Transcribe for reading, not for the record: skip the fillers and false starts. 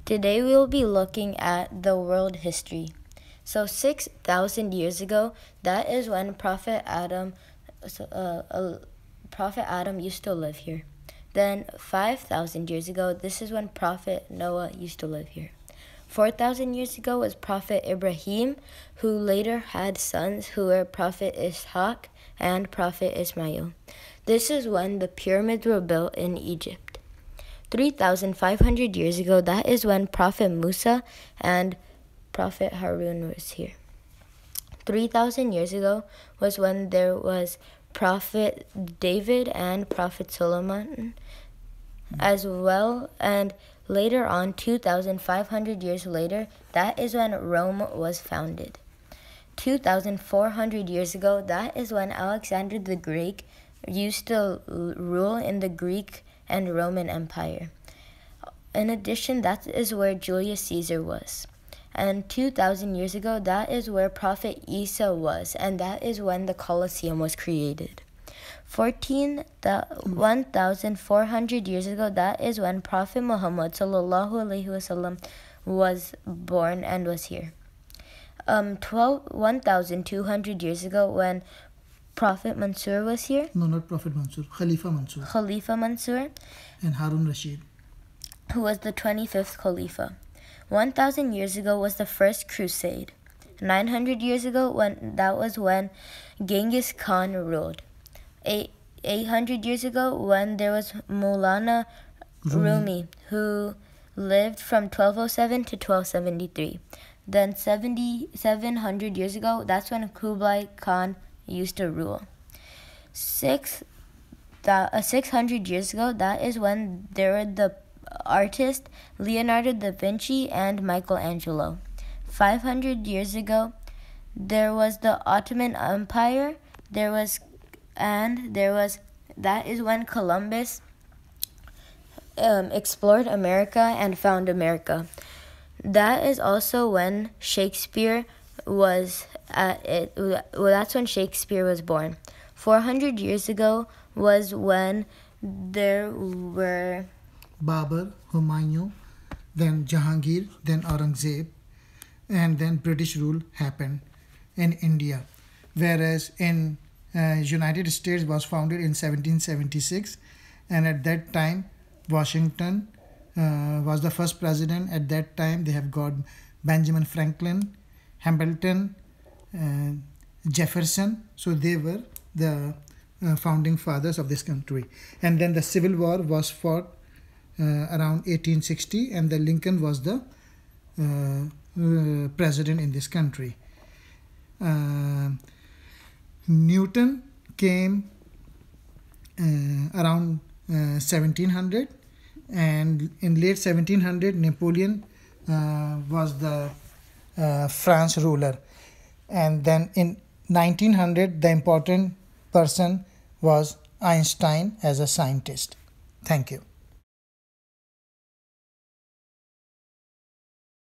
Today we will be looking at the world history. So 6,000 years ago, that is when Prophet Adam used to live here. Then 5,000 years ago, this is when Prophet Noah used to live here. 4,000 years ago was Prophet Ibrahim, who later had sons who were Prophet Ishaq and Prophet Ismail. This is when the pyramids were built in Egypt. 3,500 years ago, that is when Prophet Musa and Prophet Harun was here. 3,000 years ago was when there was Prophet David and Prophet Solomon as well, and later on, 2,500 years later, that is when Rome was founded. 2,400 years ago, that is when Alexander the Great used to rule in the Greek and Roman Empire. In addition, that is where Julius Caesar was. And 2,000 years ago, that is where Prophet Isa was, and that is when the Colosseum was created. 1,400 years ago, that is when Prophet Muhammad ﷺ was born and was here. 1,200 years ago, when Prophet Mansur was here. No, not Prophet Mansur. Khalifa Mansur. Khalifa Mansur. And Harun Rashid, who was the 25th Khalifa. 1,000 years ago was the first crusade. 900 years ago, that was when Genghis Khan ruled. 800 years ago, when there was Maulana Rumi, who lived from 1207 to 1273. Then 700 years ago, that's when Kublai Khan used to rule. 600 years ago, that is when there were the artists Leonardo da Vinci and Michelangelo. 500 years ago, there was the Ottoman Empire. That is when Columbus explored America and found America. That is also when Shakespeare was that's when Shakespeare was born. 400 years ago was when there were Babur, Humayun, then Jahangir, then Aurangzeb, and then British rule happened in India. Whereas in United States was founded in 1776, and at that time Washington was the first president. At that time they have got Benjamin Franklin, Hamilton, Jefferson. So they were the founding fathers of this country. And then the Civil War was fought around 1860, and the Lincoln was the president in this country. Newton came around 1700, and in late 1700 Napoleon was the France ruler, and then in 1900 the important person was Einstein as a scientist. Thank you.